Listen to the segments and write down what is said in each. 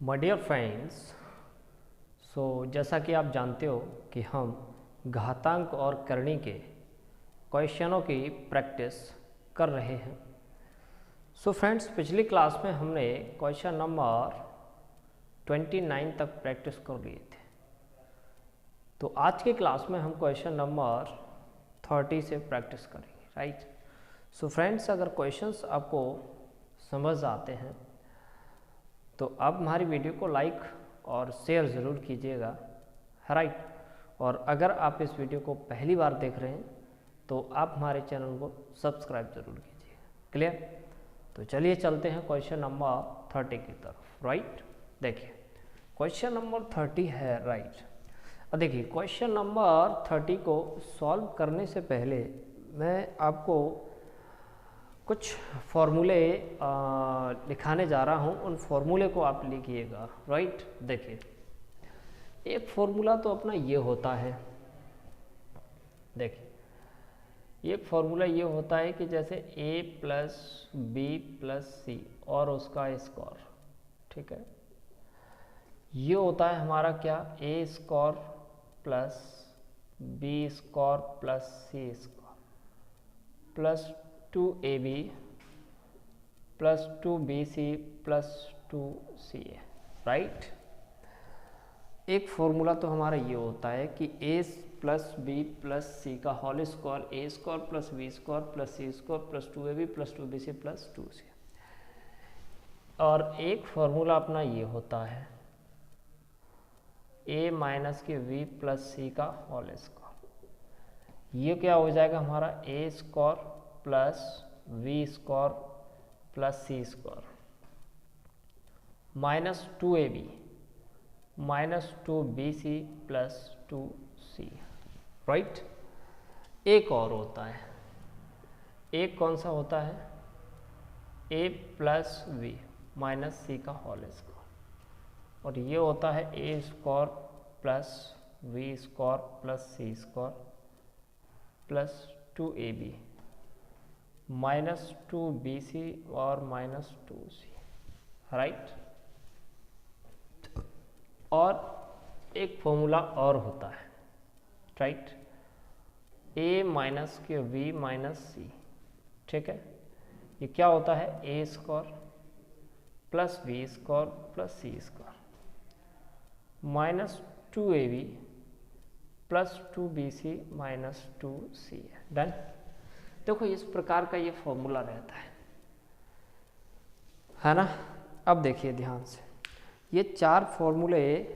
My dear friends, जैसा कि आप जानते हो कि हम घातांक और करणी के क्वेश्चनों की प्रैक्टिस कर रहे हैं। फ्रेंड्स, पिछली क्लास में हमने क्वेश्चन नंबर 29 तक प्रैक्टिस कर लिए थे। तो आज की क्लास में हम क्वेश्चन नंबर 30 से प्रैक्टिस करेंगे, राइट। फ्रेंड्स, अगर क्वेश्चंस आपको समझ आते हैं तो आप हमारी वीडियो को लाइक और शेयर ज़रूर कीजिएगा, राइट। और अगर आप इस वीडियो को पहली बार देख रहे हैं तो आप हमारे चैनल को सब्सक्राइब ज़रूर कीजिएगा। क्लियर? तो चलिए चलते हैं क्वेश्चन नंबर 30 की तरफ, राइट। देखिए क्वेश्चन नंबर 30 है, राइट। अब देखिए क्वेश्चन नंबर 30 को सॉल्व करने से पहले मैं आपको कुछ फॉर्मूले लिखाने जा रहा हूँ। उन फॉर्मूले को आप लिखिएगा, राइट। देखिए एक फॉर्मूला तो अपना ये होता है, देखिए एक फॉर्मूला ये होता है कि जैसे a प्लस बी प्लस सी और उसका स्क्वायर, ठीक है। ये होता है हमारा क्या, a square plus B square plus C square plus 2ab plus 2bc plus 2ca, right. एक फॉर्मूला तो हमारा ये होता है कि a plus B plus C का whole square, a square plus B square plus C square plus 2ab plus 2bc plus 2c। और एक फॉर्मूला अपना ये होता है a माइनस के v प्लस सी का होल स्क्वायर। ये क्या हो जाएगा हमारा a square plus V square plus C square minus 2ab minus 2bc plus 2c, right. एक और होता है, एक कौन सा होता है, a plus V minus C का होल स्क्वायर, और ये होता है a square plus V square plus C square plus 2ab minus 2bc और माइनस 2c, राइट। और एक फॉर्मूला और होता है, राइट, a माइनस के v माइनस सी, ठीक है। ये क्या होता है, a square plus v square plus C square minus 2ab plus 2bc minus 2c, done. देखो इस प्रकार का ये फॉर्मूला रहता है ना। अब देखिए ध्यान से, ये चार फॉर्मूले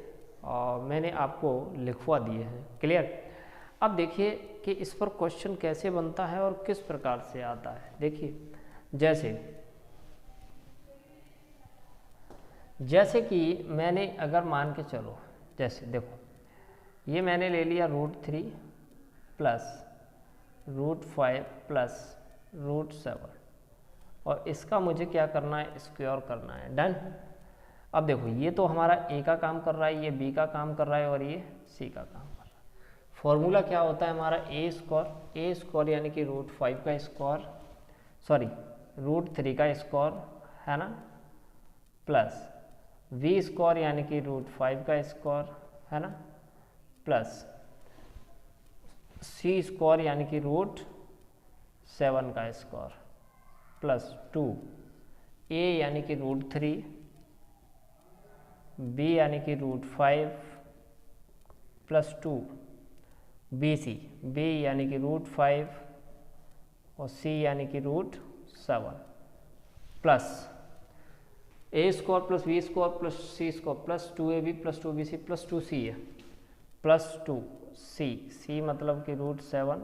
मैंने आपको लिखवा दिए हैं, क्लियर। अब देखिए कि इस पर क्वेश्चन कैसे बनता है और किस प्रकार से आता है। देखिए जैसे कि मैंने अगर मान के चलो, जैसे देखो ये मैंने ले लिया √3 प्लस √5 प्लस √7 और इसका मुझे क्या करना है, स्क्वायर करना है, डन। अब देखो ये तो हमारा a का काम कर रहा है, ये b का काम कर रहा है और ये c का काम कर रहा है। फॉर्मूला क्या होता है हमारा, a स्क्वायर यानी कि √5 का स्क्वायर, सॉरी √3 का स्क्वायर है ना, प्लस v स्क्वायर यानी कि √5 का स्क्वायर है ना, प्लस सी स्क्वायर यानी कि √7 का स्क्वायर प्लस 2a यानी कि √3, b यानी कि √5 प्लस 2bc, b यानी कि √5 और c यानी कि √7 plus a square plus b square plus c square plus 2ab plus 2bc plus 2c है प्लस 2c मतलब कि √7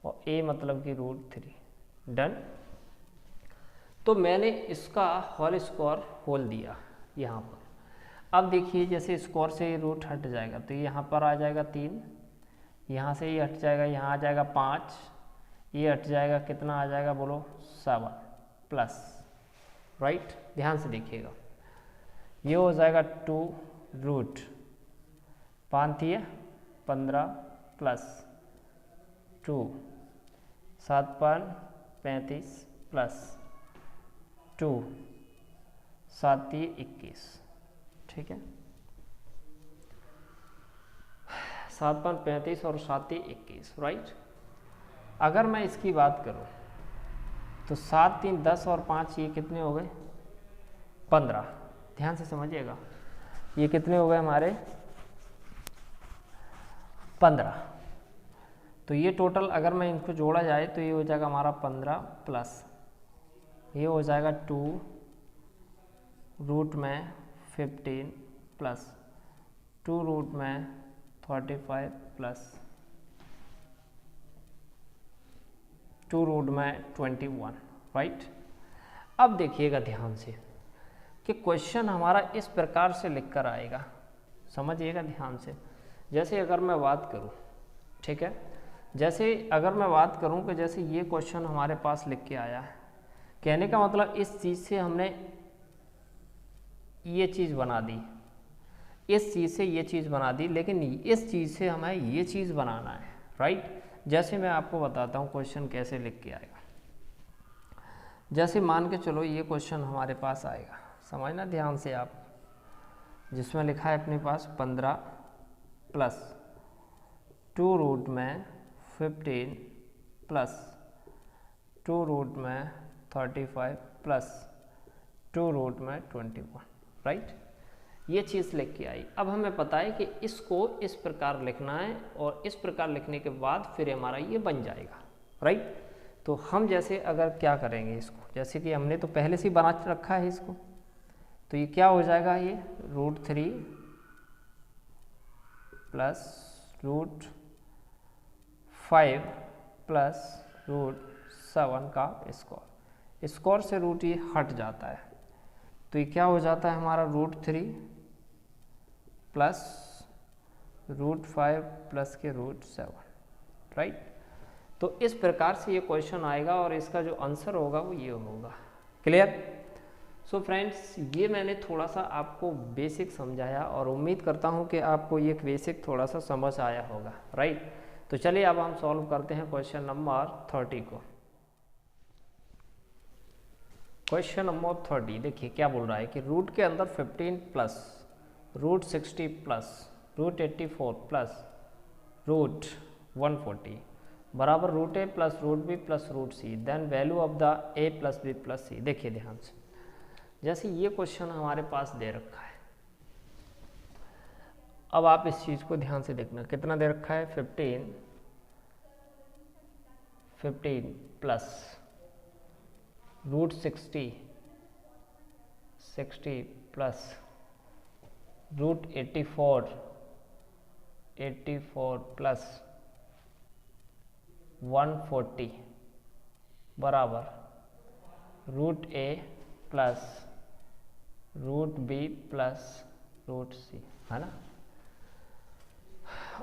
और a मतलब कि √3, डन। तो मैंने इसका होल स्क्वायर खोल दिया यहाँ पर। अब देखिए जैसे स्क्वायर से रूट हट जाएगा तो यहाँ पर आ जाएगा 3, यहाँ से ये हट जाएगा, यहाँ आ जाएगा 5, ये हट जाएगा, कितना आ जाएगा बोलो 7 प्लस, राइट। ध्यान से देखिएगा, ये हो जाएगा 2√5 15 प्लस 2 7 5 35 प्लस 2 7 21, ठीक है, 7 5 35 और 7 21, राइट। अगर मैं इसकी बात करूं तो 7 3 10 और 5 ये कितने हो गए 15। ध्यान से समझिएगा, ये कितने हो गए हमारे 15। तो ये टोटल अगर मैं इनको जोड़ा जाए तो ये हो जाएगा हमारा 15 प्लस ये हो जाएगा 2 रूट में 15 प्लस 2 रूट में 35 प्लस 2 रूट में 21, राइट। अब देखिएगा ध्यान से कि क्वेश्चन हमारा इस प्रकार से लिख कर आएगा, समझिएगा ध्यान से। जैसे अगर मैं बात करूं, ठीक है, जैसे अगर मैं बात करूं कि जैसे ये क्वेश्चन हमारे पास लिख के आया है, कहने का मतलब इस चीज़ से हमने ये चीज़ बना दी, इस चीज़ से ये चीज़ बना दी, लेकिन इस चीज़ से हमें ये चीज़ बनाना है, राइट। जैसे मैं आपको बताता हूँ क्वेश्चन कैसे लिख के आएगा। जैसे मान के चलो ये क्वेश्चन हमारे पास आएगा, समझना ध्यान से आप, जिसमें लिखा है अपने पास 15 प्लस 2 रूट में 15 प्लस 2 रूट में 35 प्लस 2 रूट में 21, राइट। ये चीज़ लिख के आई। अब हमें पता है कि इसको इस प्रकार लिखना है और इस प्रकार लिखने के बाद फिर हमारा ये बन जाएगा, राइट। तो हम जैसे अगर क्या करेंगे इसको, जैसे कि हमने तो पहले से ही बना रखा है इसको, तो ये क्या हो जाएगा, ये √3 प्लस √5 प्लस √7 का स्क्वायर से रूट ये हट जाता है, तो ये क्या हो जाता है हमारा √3 प्लस √5 प्लस के √7, राइट। तो इस प्रकार से ये क्वेश्चन आएगा और इसका जो आंसर होगा वो ये होगा। क्लियर। सो फ्रेंड्स, ये मैंने थोड़ा सा आपको बेसिक समझाया और उम्मीद करता हूँ कि आपको ये बेसिक थोड़ा सा समझ आया होगा, राइट। तो चलिए अब हम सॉल्व करते हैं क्वेश्चन नंबर 30 को। क्वेश्चन नंबर 30 देखिए क्या बोल रहा है कि रूट के अंदर 15 प्लस √60 प्लस √84 प्लस √140 बराबर √a plus √b plus √c, then value of the a plus b plus c। देखिए ध्यान से, जैसे ये क्वेश्चन हमारे पास दे रखा है, अब आप इस चीज़ को ध्यान से देखना, कितना दे रखा है 15 प्लस √60 प्लस √84 प्लस 140 बराबर √a plus √b plus √c, है ना।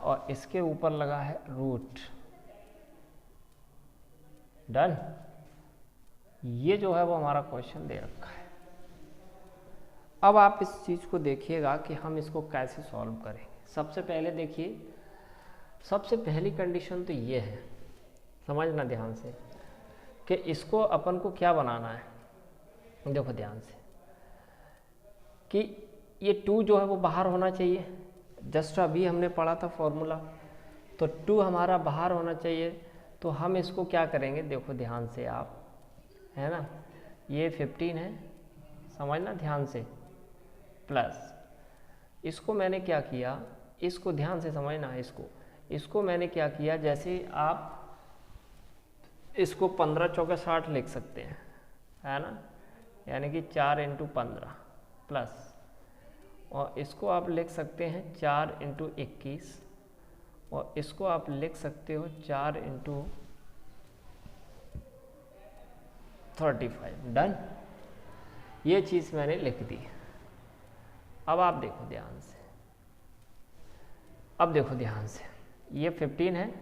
और इसके ऊपर लगा है रूट। डन। ये जो है वो हमारा क्वेश्चन दे रखा है। अब आप इस चीज़ को देखिएगा कि हम इसको कैसे सॉल्व करेंगे। सबसे पहले देखिए, सबसे पहली कंडीशन तो ये है, समझना ध्यान से, कि इसको अपन को क्या बनाना है। देखो ध्यान से कि ये 2 जो है वो बाहर होना चाहिए, जस्ट अभी हमने पढ़ा था फॉर्मूला, तो 2 हमारा बाहर होना चाहिए। तो हम इसको क्या करेंगे, देखो ध्यान से आप, है ना, ये 15 है, समझना ध्यान से, प्लस इसको मैंने क्या किया, इसको ध्यान से समझना, इसको मैंने क्या किया, जैसे आप इसको 15 चौके 60 लिख सकते हैं, है ना, यानी कि 4 × 15 प्लस, और इसको आप लिख सकते हैं 4 × 21, और इसको आप लिख सकते हो 4 × 35। डन। ये चीज़ मैंने लिख दी। अब आप देखो ध्यान से, अब देखो ध्यान से, ये 15 है,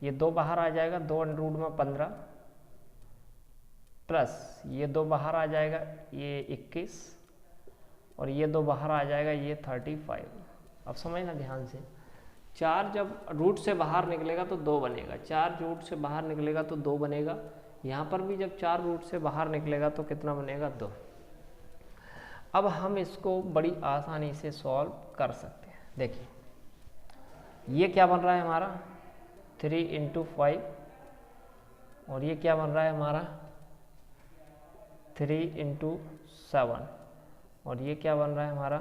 ये 2 बाहर आ जाएगा, 2 √ में 15 प्लस ये 2 बाहर आ जाएगा, ये 21, और ये 2 बाहर आ जाएगा, ये 35। अब समझना ध्यान से, 4 जब रूट से बाहर निकलेगा तो 2 बनेगा, 4 रूट से बाहर निकलेगा तो 2 बनेगा, यहाँ पर भी जब 4 रूट से बाहर निकलेगा तो कितना बनेगा, 2। अब हम इसको बड़ी आसानी से सॉल्व कर सकते हैं। देखिए ये क्या बन रहा है हमारा 3 × 5, और ये क्या बन रहा है हमारा 3 × 7, और ये क्या बन रहा है हमारा,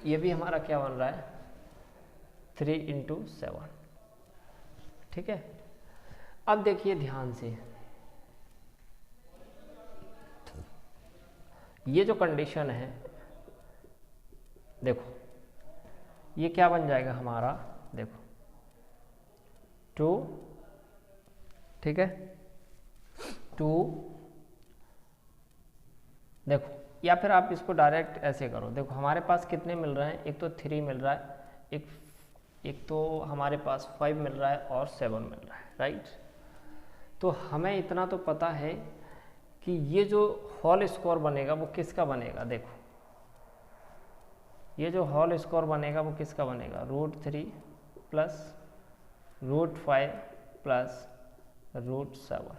ये भी हमारा क्या बन रहा है 3 × 7। ठीक है, अब देखिए ध्यान से, ये जो कंडीशन है, देखो ये क्या बन जाएगा हमारा, देखो 2, ठीक है 2, देखो, या फिर आप इसको डायरेक्ट ऐसे करो। देखो हमारे पास कितने मिल रहे हैं, एक तो 3 मिल रहा है, एक तो हमारे पास 5 मिल रहा है और 7 मिल रहा है, राइट। तो हमें इतना तो पता है कि ये जो होल स्क्वायर बनेगा वो किसका बनेगा। देखो ये जो होल स्क्वायर बनेगा वो किसका बनेगा, √3 प्लस √5 प्लस √7,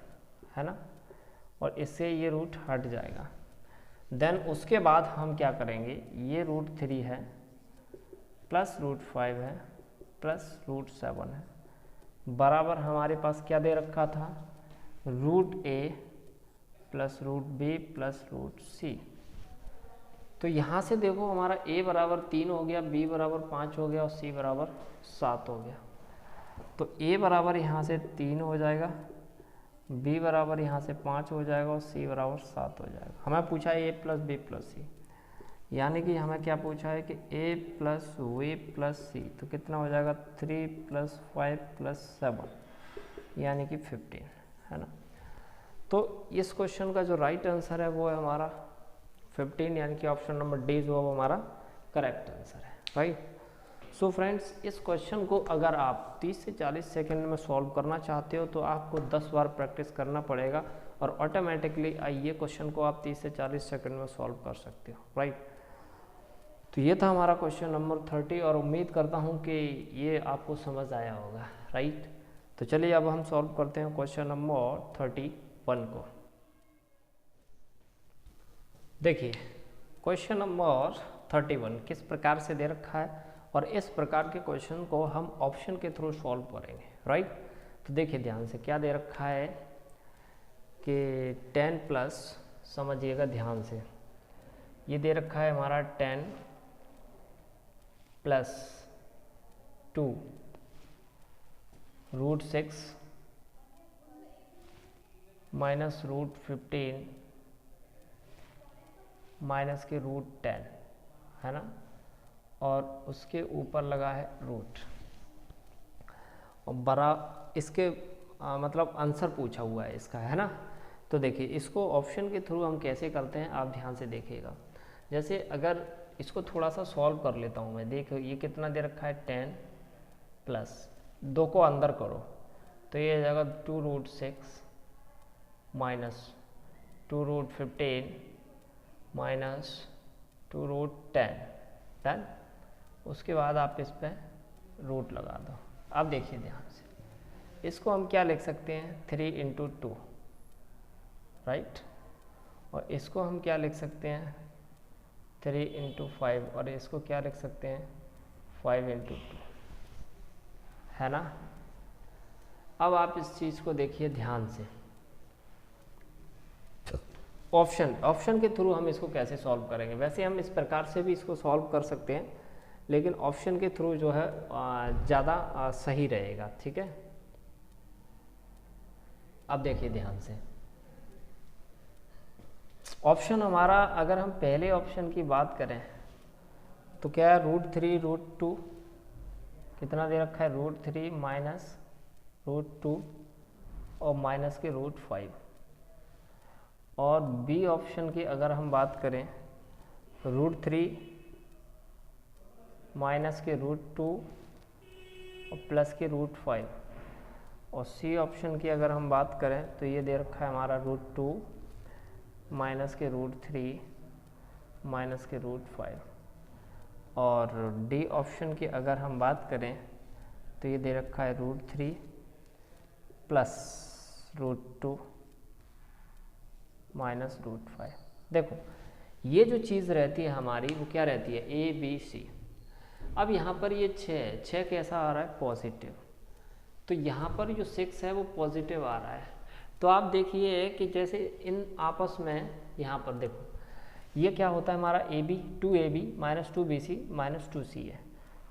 है ना, और इससे ये रूट हट जाएगा। देन उसके बाद हम क्या करेंगे, ये √3 है प्लस √5 है प्लस √7 है, बराबर हमारे पास क्या दे रखा था, √a plus √b plus √c। तो यहाँ से देखो हमारा a बराबर 3 हो गया, b बराबर 5 हो गया और c बराबर 7 हो गया। तो a बराबर यहाँ से 3 हो जाएगा, b बराबर यहाँ से 5 हो जाएगा और c बराबर 7 हो जाएगा। हमें पूछा है a plus b plus c, यानी कि हमें क्या पूछा है कि a plus v plus c, तो कितना हो जाएगा 3 प्लस 5 प्लस 7 यानी कि 15, है ना। तो इस क्वेश्चन का जो राइट आंसर है वो है हमारा 15, यानी कि ऑप्शन नंबर डी जो है वो हमारा करेक्ट आंसर है, राइट। सो फ्रेंड्स, इस क्वेश्चन को अगर आप 30 से 40 सेकंड में सॉल्व करना चाहते हो तो आपको 10 बार प्रैक्टिस करना पड़ेगा और ऑटोमेटिकली ये क्वेश्चन को आप 30 से 40 सेकंड में सॉल्व कर सकते हो, राइट। तो ये था हमारा क्वेश्चन नंबर 30 और उम्मीद करता हूँ कि ये आपको समझ आया होगा, राइट। तो चलिए अब हम सॉल्व करते हैं क्वेश्चन नंबर 31 को। देखिए क्वेश्चन नंबर 31 किस प्रकार से दे रखा है और इस प्रकार के क्वेश्चन को हम ऑप्शन के थ्रू सॉल्व करेंगे, राइट। तो देखिए ध्यान से क्या दे रखा है कि 10 प्लस, समझिएगा ध्यान से, ये दे रखा है हमारा 10 प्लस 2 √6 माइनस √15 माइनस के √10, है ना, और उसके ऊपर लगा है रूट और बड़ा इसके मतलब आंसर पूछा हुआ है इसका, है ना। तो देखिए इसको ऑप्शन के थ्रू हम कैसे करते हैं, आप ध्यान से देखिएगा। जैसे अगर इसको थोड़ा सा सॉल्व कर लेता हूँ मैं, देखो ये कितना दे रखा है 10 प्लस 2 को अंदर करो तो ये आ जाएगा 2√6 माइनस 2√15 माइनस 2√10, डन। उसके बाद आप इस पर रूट लगा दो। अब देखिए ध्यान से, इसको हम क्या लिख सकते हैं 3 × 2, राइट, और इसको हम क्या लिख सकते हैं 3 × 5, और इसको क्या लिख सकते हैं 5 × 2, है ना। अब आप इस चीज़ को देखिए ध्यान से, ऑप्शन के थ्रू हम इसको कैसे सॉल्व करेंगे। वैसे हम इस प्रकार से भी इसको सॉल्व कर सकते हैं, लेकिन ऑप्शन के थ्रू जो है ज़्यादा सही रहेगा, ठीक है। अब देखिए ध्यान से, ऑप्शन हमारा अगर हम पहले ऑप्शन की बात करें तो क्या है √3 √2, कितना दे रखा है √3 माइनस √2 और माइनस के √5, और बी ऑप्शन की अगर हम बात करें √3 माइनस के √2 और प्लस के √5, और सी ऑप्शन की अगर हम बात करें तो ये दे रखा है हमारा √2 माइनस के √3 माइनस के √5, और डी ऑप्शन की अगर हम बात करें तो ये दे रखा है √3 प्लस √2 माइनस √5, देखो ये जो चीज़ रहती है हमारी वो क्या रहती है, ए बी सी। अब यहाँ पर ये 6 कैसा आ रहा है, पॉजिटिव, तो यहाँ पर जो 6 है वो पॉजिटिव आ रहा है। तो आप देखिए कि जैसे इन आपस में यहाँ पर देखो ये क्या होता है हमारा A B, 2ab minus 2bc minus 2c है,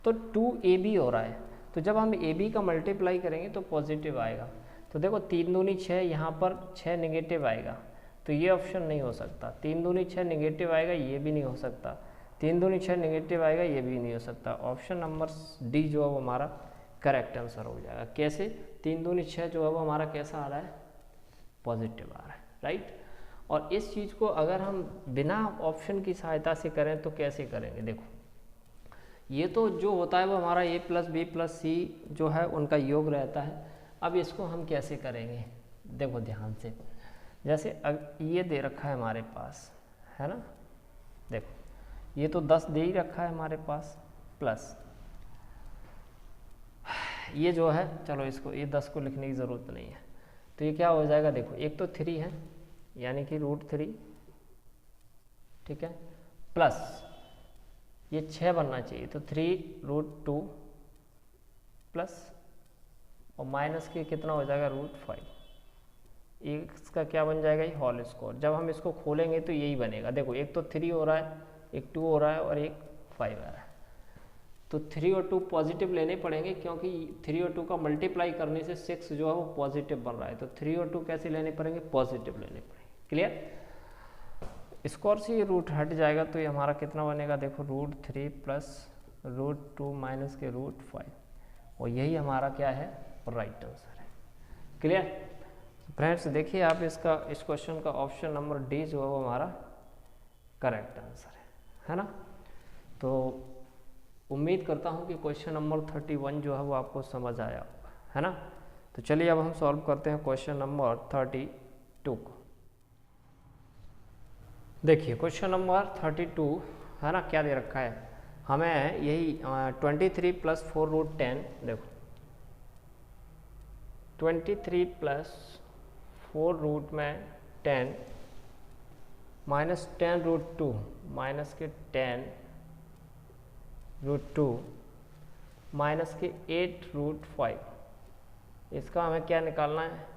तो 2ab हो रहा है। तो जब हम ए बी का मल्टीप्लाई करेंगे तो पॉजिटिव आएगा। तो देखो 3 दूनी 6, यहाँ पर 6 नेगेटिव आएगा, तो ये ऑप्शन नहीं हो सकता। 3 दूनी 6 नेगेटिव आएगा, ये भी नहीं हो सकता। 3 दूनी 6 नेगेटिव आएगा, ये भी नहीं हो सकता। ऑप्शन नंबर डी जो है वो हमारा करेक्ट आंसर हो जाएगा। कैसे, 3 दूनी 6 जो है वो हमारा कैसा आ रहा है, पॉजिटिव आ रहा है, राइट। और इस चीज़ को अगर हम बिना ऑप्शन की सहायता से करें तो कैसे करेंगे, देखो ये तो जो होता है वो हमारा a प्लस बी प्लस सी जो है उनका योग रहता है। अब इसको हम कैसे करेंगे, देखो ध्यान से, जैसे ये दे रखा है हमारे पास, है ना, देखो ये तो 10 दे ही रखा है हमारे पास, प्लस ये जो है, चलो इसको ये 10 को लिखने की ज़रूरत नहीं है, तो ये क्या हो जाएगा, देखो एक तो 3 है यानी कि √3, ठीक है, प्लस ये 6 बनना चाहिए तो 3√2 प्लस और माइनस के कितना हो जाएगा √5, इसका क्या बन जाएगा, ये होल स्क्वायर। जब हम इसको खोलेंगे तो यही बनेगा। देखो एक तो 3 हो रहा है, एक 2 हो रहा है और एक 5 आ रहा है, तो 3 और 2 पॉजिटिव लेने पड़ेंगे क्योंकि 3 और 2 का मल्टीप्लाई करने से 6 जो है वो पॉजिटिव बन रहा है। तो 3 और 2 कैसे लेने पड़ेंगे, पॉजिटिव लेने पड़ेंगे। क्लियर, स्क्वायर से ये रूट हट जाएगा तो ये हमारा कितना बनेगा, देखो √3 प्लस √2 माइनस के √5, और यही हमारा क्या है, राइट आंसर है। क्लियर फ्रेंड्स, देखिए आप इसका, इस क्वेश्चन का ऑप्शन नंबर डी जो है वो हमारा करेक्ट आंसर है ना। तो उम्मीद करता हूँ कि क्वेश्चन नंबर 31 जो है वो आपको समझ आया होगा, है ना। तो चलिए अब हम सॉल्व करते हैं क्वेश्चन नंबर 32 को। देखिए क्वेश्चन नंबर 32 है ना, क्या दे रखा है हमें, यही 23 प्लस 4√10, देखो 23 प्लस 4√10 माइनस 10√2 माइनस के 10√2 माइनस के 8√5, इसका हमें क्या निकालना है,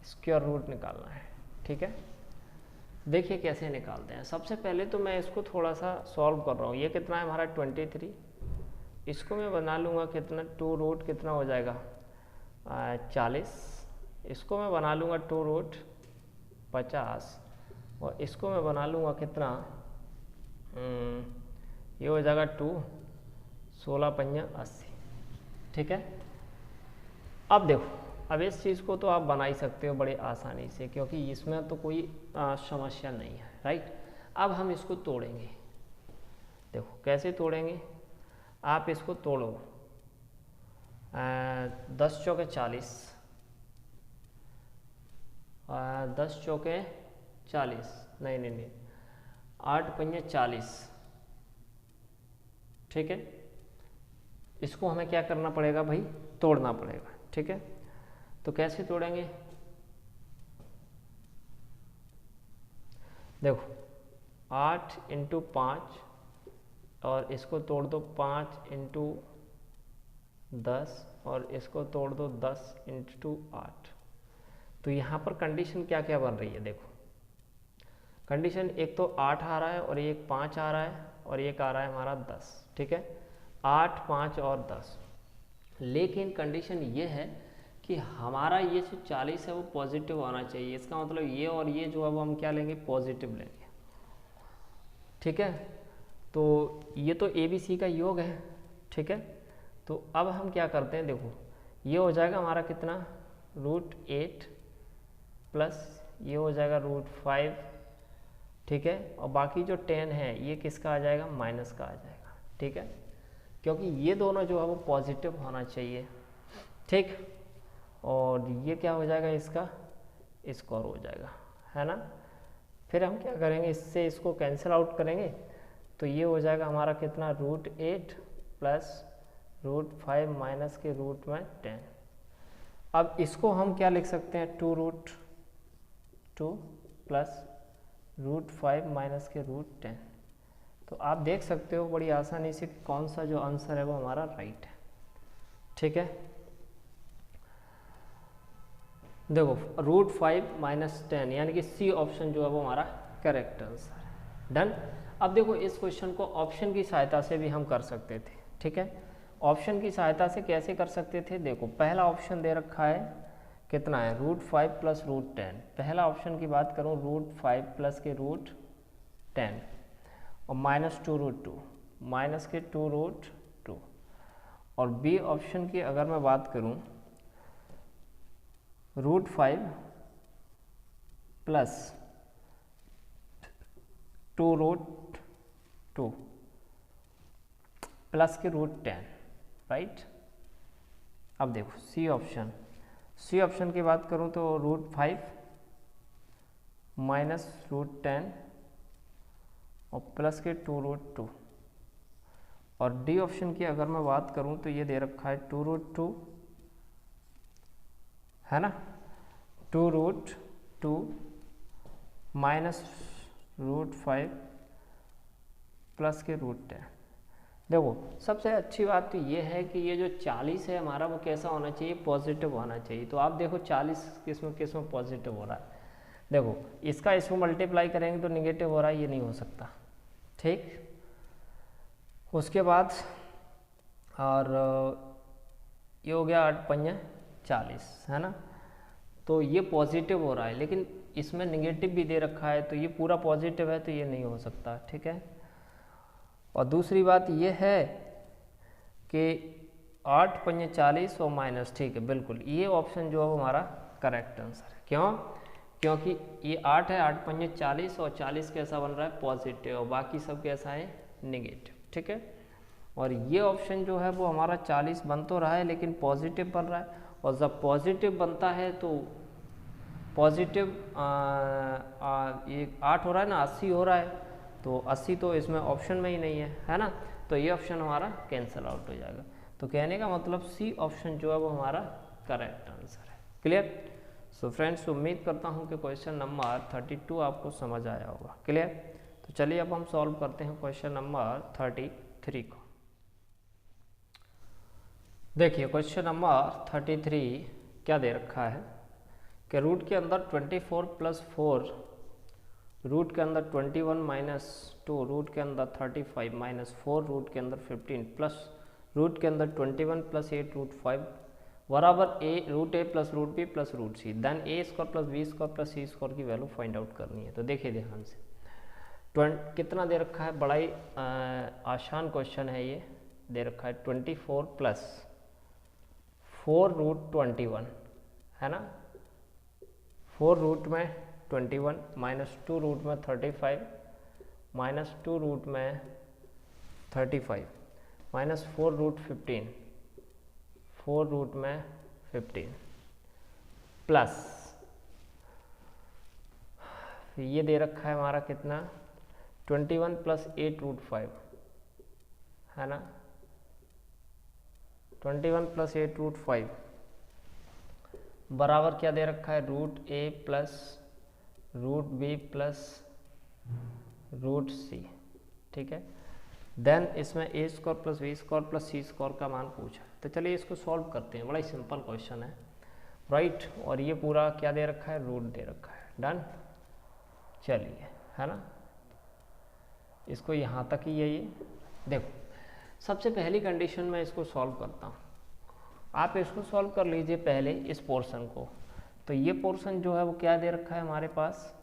स्क्वायर रूट निकालना है, ठीक है। देखिए कैसे निकालते हैं। सबसे पहले तो मैं इसको थोड़ा सा सॉल्व कर रहा हूँ। ये कितना है हमारा 23, इसको मैं बना लूँगा कितना, 2 रूट कितना हो जाएगा 40, इसको मैं बना लूँगा 2 रूट 50, और इसको मैं बना लूँगा कितना, ये हो जाएगा 2, 16 पंजा 80, ठीक है। अब देखो, अब इस चीज़ को तो आप बना ही सकते हो बड़े आसानी से, क्योंकि इसमें तो कोई समस्या नहीं है, राइट। अब हम इसको तोड़ेंगे, देखो कैसे तोड़ेंगे, आप इसको तोड़ो, 10 चौके 40, 10 चौके 40, नहीं 8 पंजे 40, ठीक है। इसको हमें क्या करना पड़ेगा भाई, तोड़ना पड़ेगा, ठीक है। तो कैसे तोड़ेंगे, देखो 8 × 5 और इसको तोड़ दो 5 × 10 और इसको तोड़ दो 10 × 8। तो यहाँ पर कंडीशन क्या क्या बन रही है, देखो कंडीशन एक तो 8 आ रहा है और एक 5 आ रहा है और एक आ रहा है हमारा 10, ठीक है, 8, 5 और 10। लेकिन कंडीशन ये है कि हमारा ये जो 40 है वो पॉजिटिव आना चाहिए। इसका मतलब ये और ये जो है वो हम क्या लेंगे, पॉजिटिव लेंगे, ठीक है। तो ये तो ए बी सी का योग है, ठीक है। तो अब हम क्या करते हैं, देखो ये हो जाएगा हमारा कितना, √8 प्लस ये हो जाएगा √5, ठीक है। और बाकी जो 10 है ये किसका आ जाएगा, माइनस का आ जाएगा, ठीक है, क्योंकि ये दोनों जो है वो पॉजिटिव होना चाहिए, ठीक। और ये क्या हो जाएगा, इसका स्क्वायर हो जाएगा, है ना। फिर हम क्या करेंगे, इससे इसको कैंसिल आउट करेंगे तो ये हो जाएगा हमारा कितना, √8 प्लस √5 माइनस के रूट में 10। अब इसको हम क्या लिख सकते हैं, 2√2 प्लस √5 माइनस के √10। तो आप देख सकते हो बड़ी आसानी से कि कौन सा जो आंसर है वो हमारा राइट है। ठीक है, देखो √5 माइनस 10 यानी कि सी ऑप्शन जो है वो हमारा करेक्ट आंसर है। डन। अब देखो इस क्वेश्चन को ऑप्शन की सहायता से भी हम कर सकते थे। ठीक है, ऑप्शन की सहायता से कैसे कर सकते थे, देखो पहला ऑप्शन दे रखा है कितना है √5 प्लस √10। पहला ऑप्शन की बात करूँ √5 प्लस के √10 और माइनस 2√2 माइनस के 2√2। और बी ऑप्शन की अगर मैं बात करूँ √5 प्लस 2√2 प्लस के √10, राइट। अब देखो सी ऑप्शन की बात करूं तो √5 माइनस √10 और प्लस के 2√2। और डी ऑप्शन की अगर मैं बात करूं तो ये दे रखा है 2√2 है ना, 2√2 माइनस √5 प्लस के √10। देखो सबसे अच्छी बात तो ये है कि ये जो 40 है हमारा वो कैसा होना चाहिए, पॉजिटिव होना चाहिए। तो आप देखो 40 किस में पॉजिटिव हो रहा है। देखो इसका इसमें मल्टीप्लाई करेंगे तो निगेटिव हो रहा है, ये नहीं हो सकता। ठीक, उसके बाद और ये हो गया 8 पंजे 40 है ना, तो ये पॉजिटिव हो रहा है, लेकिन इसमें निगेटिव भी दे रखा है तो ये पूरा पॉजिटिव है तो ये नहीं हो सकता। ठीक है, और दूसरी बात ये है कि 8 पंजे 40 और माइनस, ठीक है बिल्कुल ये ऑप्शन जो है वो हमारा करेक्ट आंसर है। क्यों, क्योंकि ये 8 है, 8 पंजे 40 और 40 कैसा बन रहा है पॉजिटिव और बाकी सब कैसा है नेगेटिव। ठीक है, और ये ऑप्शन जो है वो हमारा 40 बन तो रहा है लेकिन पॉजिटिव बन रहा है, और जब पॉजिटिव बनता है तो पॉजिटिव ये 8 हो रहा है ना, 80 हो रहा है, तो 80 तो इसमें ऑप्शन में ही नहीं है ना, तो ये ऑप्शन हमारा कैंसिल आउट हो जाएगा। तो कहने का मतलब सी ऑप्शन जो है वो हमारा करेक्ट आंसर है। क्लियर। सो फ्रेंड्स उम्मीद करता हूँ कि क्वेश्चन नंबर 32 आपको समझ आया होगा। क्लियर। तो चलिए अब हम सॉल्व करते हैं क्वेश्चन नंबर 33 को। देखिए क्वेश्चन नंबर 33 क्या दे रखा है कि रूट के अंदर 24 प्लस 4, रूट के अंदर 21 माइनस 2, रूट के अंदर 35 माइनस 4, रूट के अंदर 15 प्लस रूट के अंदर 21 प्लस 8 √5 बराबर √a plus √b plus √c। Then a square plus b square plus c square की वैल्यू फाइंड आउट करनी है। तो देखिए ध्यान से कितना दे रखा है, बड़ा ही आसान क्वेश्चन है ये। दे रखा है 24 प्लस 4√21 है ना, 4 रूट में 21 माइनस 2 रूट में 35 माइनस 2 रूट में 35 माइनस 4 रूट 15, 4 रूट में 15 प्लस ये दे रखा है हमारा कितना 21 प्लस 8 √5 है ना, 21 प्लस 8 √5 बराबर क्या दे रखा है √a plus √b plus √c। ठीक है, देन इसमें a square plus b square plus c square का मान पूछा। तो चलिए इसको सॉल्व करते हैं, बड़ा ही सिंपल क्वेश्चन है राइट। और ये पूरा क्या दे रखा है, रूट दे रखा है। डन, चलिए है ना, इसको यहाँ तक ही है ये। देखो सबसे पहली कंडीशन में इसको सॉल्व करता हूँ, आप इसको सॉल्व कर लीजिए पहले इस पोर्शन को। तो ये पोर्शन जो है वो क्या दे रखा है हमारे पास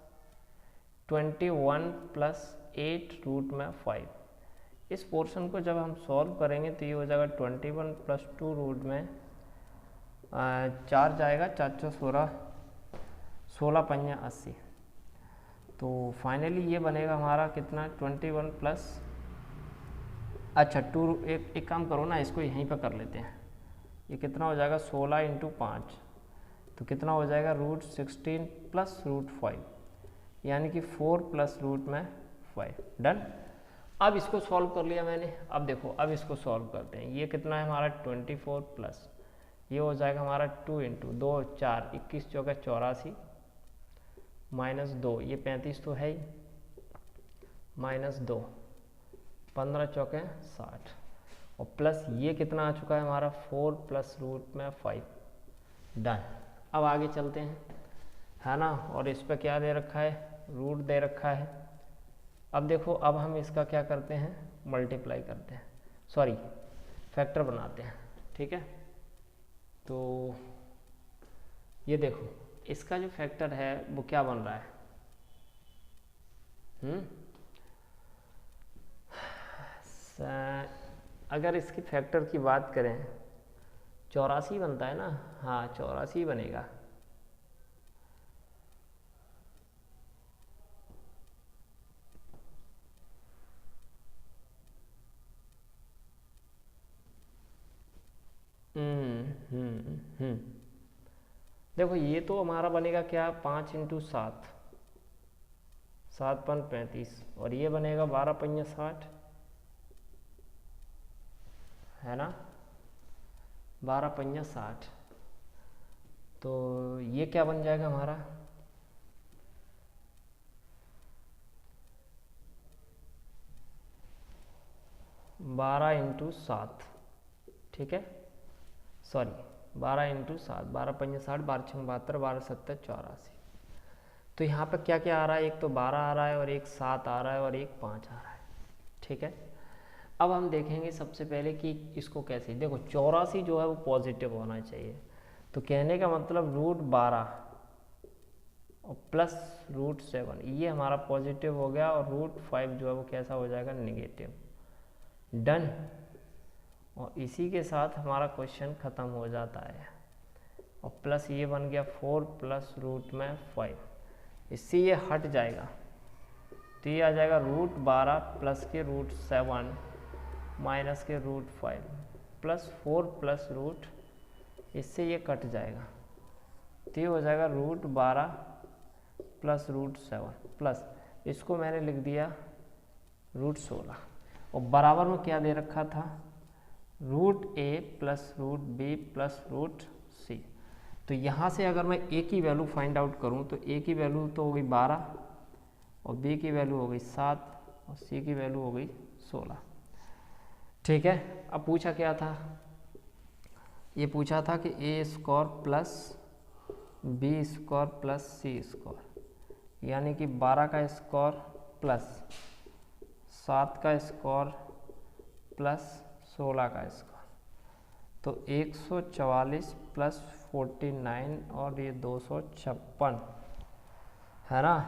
21 प्लस 8 रूट में 5। इस पोर्शन को जब हम सॉल्व करेंगे तो ये हो जाएगा 21 प्लस 2 रूट में 4 जाएगा, 4 4 16, 16 पंजा 80। तो फाइनली ये बनेगा हमारा कितना 21 प्लस, अच्छा 2, एक काम करो ना, इसको यहीं पर कर लेते हैं। ये कितना हो जाएगा 16 इंटू 5, तो कितना हो जाएगा √16 प्लस √5 यानी कि 4 प्लस रूट में 5। डन। अब इसको सॉल्व कर लिया मैंने। अब देखो अब इसको सॉल्व करते हैं। ये कितना है हमारा 24 प्लस ये हो जाएगा हमारा 2 इंटू 2 4, 21 चौका 84 माइनस 2, ये 35 तो है ही, -2, 15 चौके 60 और प्लस ये कितना आ चुका है हमारा 4 प्लस रूट में 5। डन। अब आगे चलते हैं, है ना। और इस पर क्या दे रखा है, रूट दे रखा है। अब देखो, अब हम इसका क्या करते हैं, मल्टीप्लाई करते हैं, सॉरी फैक्टर बनाते हैं, ठीक है। तो ये देखो, इसका जो फैक्टर है वो क्या बन रहा है, अगर इसकी फैक्टर की बात करें 84 बनता है ना, हाँ 84 बनेगा। देखो ये तो हमारा बनेगा क्या, 5 × 7, 7 × 35 और ये बनेगा 12 × 60, है ना, 12 × 60। तो ये क्या बन जाएगा हमारा, 12 × 7, ठीक है, सॉरी 12 × 7, 12 × 60, 12 × 72, 12 × 7 84। तो यहाँ पर क्या क्या आ रहा है, एक तो 12 आ रहा है और एक 7 आ रहा है और एक 5 आ रहा है, ठीक है। अब हम देखेंगे सबसे पहले कि इसको कैसे, देखो 84 जो है वो पॉजिटिव होना चाहिए। तो कहने का मतलब √12 और प्लस √7 ये हमारा पॉजिटिव हो गया और √5 जो है वो कैसा हो जाएगा, नेगेटिव। डन। और इसी के साथ हमारा क्वेश्चन ख़त्म हो जाता है। और प्लस ये बन गया 4 प्लस √5, इससे ये हट जाएगा तो ये आ जाएगा √12 प्लस के √7 माइनस के √5 प्लस 4 प्लस रूट, इससे ये कट जाएगा तो ये हो जाएगा √12 प्लस √7 प्लस इसको मैंने लिख दिया √16 और बराबर में क्या दे रखा था, √a plus √b plus √c। तो यहाँ से अगर मैं a की वैल्यू फाइंड आउट करूँ तो a की वैल्यू तो हो गई 12 और b की वैल्यू हो गई 7 और c की वैल्यू हो गई 16, ठीक है। अब पूछा क्या था, ये पूछा था कि a² plus b² plus c², यानी कि 12 का स्क्वायर प्लस 7 का स्क्वायर प्लस 16 का स्क्वायर, तो 144 प्लस 49 और ये 256, है ना।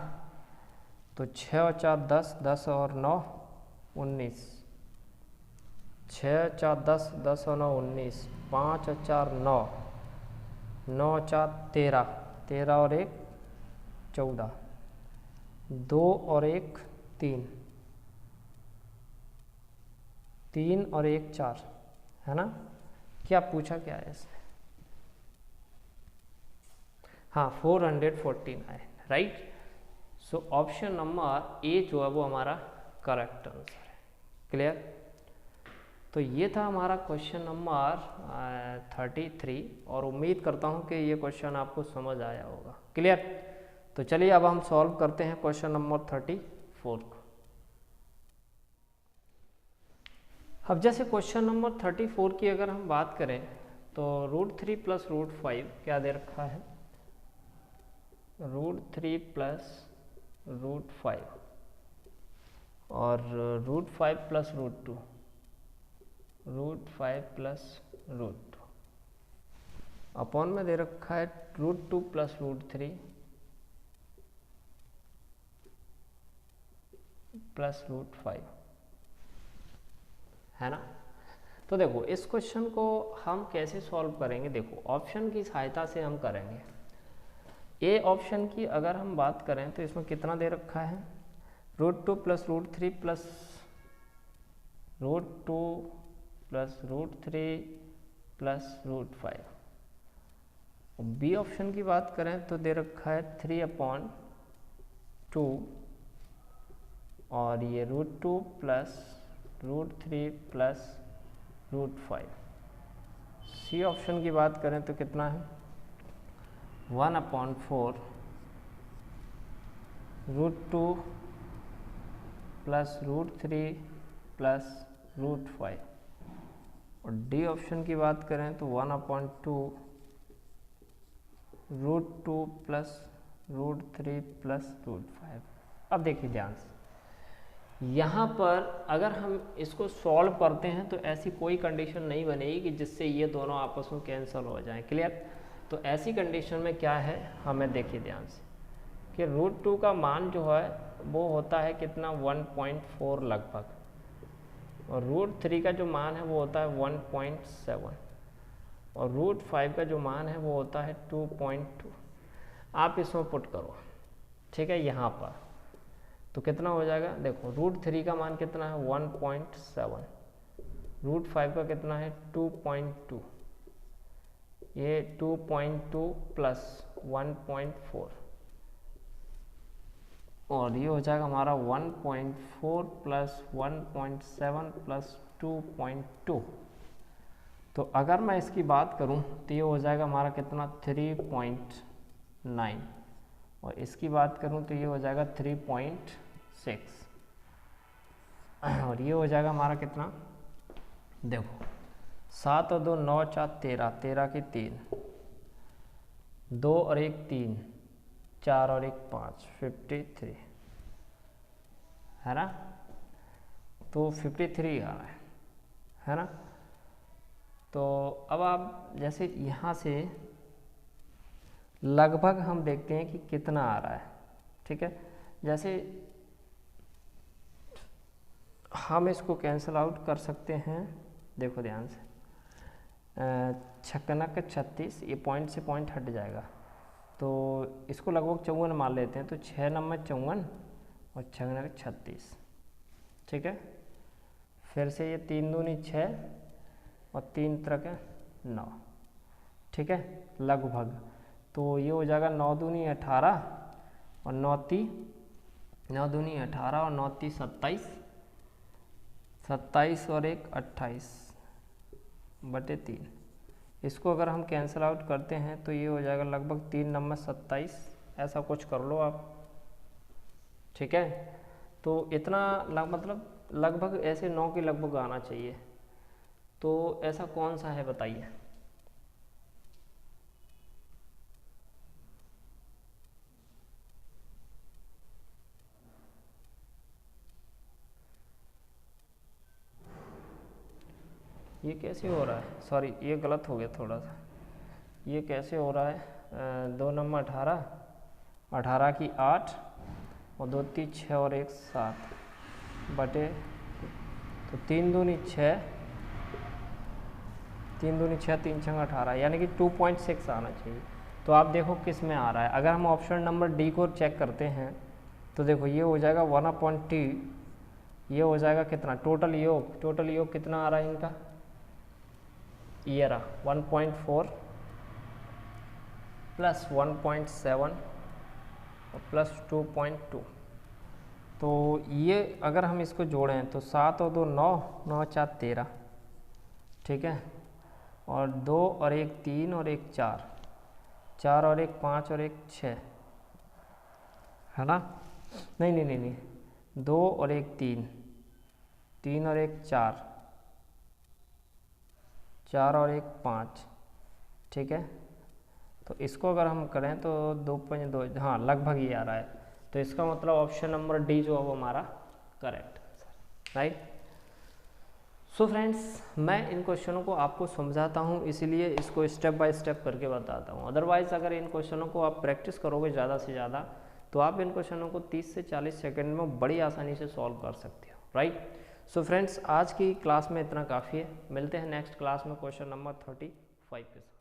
तो 6 और 4 10, 10 और 9 19, 6 4 10, 10 और 9 19, 5 और 4 9, 9 4 13, 13 और 1 14, 2 और 1 3, 3 और 1 4, है ना। क्या पूछा क्या है इसने, हाँ 449, right. So option number A जो है वो हमारा करेक्ट आंसर है। क्लियर। तो ये था हमारा क्वेश्चन नंबर 33 और उम्मीद करता हूँ कि ये क्वेश्चन आपको समझ आया होगा। क्लियर। तो चलिए अब हम सॉल्व करते हैं क्वेश्चन नंबर 34 को। अब जैसे क्वेश्चन नंबर 34 की अगर हम बात करें तो √3 प्लस √5 क्या दे रखा है, √3 प्लस √5 और √5 प्लस √2, √5 प्लस √2 अपॉन में दे रखा है √2 प्लस √3 प्लस √5, है ना। तो देखो इस क्वेश्चन को हम कैसे सॉल्व करेंगे, देखो ऑप्शन की सहायता से हम करेंगे। ए ऑप्शन की अगर हम बात करें तो इसमें कितना दे रखा है, √2 प्लस √3 प्लस √2 प्लस √3 प्लस √5। और बी ऑप्शन की बात करें तो दे रखा है 3/2 और ये √2 प्लस √3 प्लस √5। सी ऑप्शन की बात करें तो कितना है 1/4 √2 प्लस √3 प्लस √5। और डी ऑप्शन की बात करें तो 1/2 √2 प्लस √3 प्लस √5। अब देखिए ध्यान से, यहाँ पर अगर हम इसको सॉल्व करते हैं तो ऐसी कोई कंडीशन नहीं बनेगी कि जिससे ये दोनों आपस में कैंसिल हो जाएं। क्लियर? तो ऐसी कंडीशन में क्या है, हमें देखिए ध्यान से कि √2 का मान जो है वो होता है कितना, 1.4 लगभग, और √3 का जो मान है वो होता है 1.7, और √5 का जो मान है वो होता है 2.2। आप इसमें पुट करो, ठीक है, यहाँ पर तो कितना हो जाएगा, देखो √3 का मान कितना है 1.7, √5 का कितना है 2.2, ये 2.2 प्लस 1.4, और ये हो जाएगा हमारा 1.4 प्लस 1.7 प्लस 2.2। तो अगर मैं इसकी बात करूं तो ये हो जाएगा हमारा कितना 3.9, और इसकी बात करूं तो ये हो जाएगा 3.6, और ये हो जाएगा हमारा कितना, देखो 7 और 2 9 4 13, 13 की 3, 2 और 1 3, 4 और 1 5, 53 है ना, तो 53 आ रहा है ना। तो अब आप जैसे यहाँ से लगभग हम देखते हैं कि कितना आ रहा है, ठीक है। जैसे हम इसको कैंसिल आउट कर सकते हैं, देखो ध्यान से, 56 36, ये पॉइंट से पॉइंट हट जाएगा, तो इसको लगभग 54 मान लेते हैं, तो 6 नंबर 54 और 6 36, ठीक है। फिर से ये 3 दूनी 6 और 3 त्रिक 9, ठीक है, लगभग। तो ये हो जाएगा 9 दूनी 18 और 9 दूनी 18 और 9 ती 27, 27 और 1 28 बटे 3। इसको अगर हम कैंसिल आउट करते हैं तो ये हो जाएगा लगभग 3 नंबर 27, ऐसा कुछ कर लो आप, ठीक है। तो इतना मतलब लगभग ऐसे 9 के लगभग आना चाहिए, तो ऐसा कौन सा है बताइए। ये कैसे हो रहा है, सॉरी ये गलत हो गया थोड़ा सा, ये कैसे हो रहा है, 2 नंबर 18, 18 की 8 और 2 ती 6 और 1 7 बटे, तो 3 दूनी 6, 3 दूनी 6, 3 6 18, यानी कि 2.6 आना चाहिए। तो आप देखो किस में आ रहा है। अगर हम ऑप्शन नंबर डी को चेक करते हैं तो देखो ये हो जाएगा 1/t, ये हो जाएगा कितना, टोटल योग कितना आ रहा है इनका, ये रहा 1.4 प्लस 1.7 और प्लस 2.2। तो ये अगर हम इसको जोड़ें तो 7 और 2 9, 9 4 13, ठीक है, और 2 और 1 3 और 1 4, 4 और 1 5 और 1 6, है ना, नहीं 2 और 1 3, 3 और 1 4, 4 और 1 5, ठीक है। तो इसको अगर हम करें तो 2.2, हाँ लगभग ही आ रहा है। तो इसका मतलब ऑप्शन नंबर डी जो है वो हमारा correct answer, right. So friends, मैं इन क्वेश्चनों को आपको समझाता हूँ, इसीलिए इसको स्टेप बाय स्टेप करके बताता हूँ। अदरवाइज़ अगर इन क्वेश्चनों को आप प्रैक्टिस करोगे ज़्यादा से ज़्यादा तो आप इन क्वेश्चनों को 30 से 40 सेकंड में बड़ी आसानी से सॉल्व कर सकते हो, राइट। सो फ्रेंड्स, आज की क्लास में इतना काफ़ी है। मिलते हैं नेक्स्ट क्लास में क्वेश्चन नंबर 35 के साथ।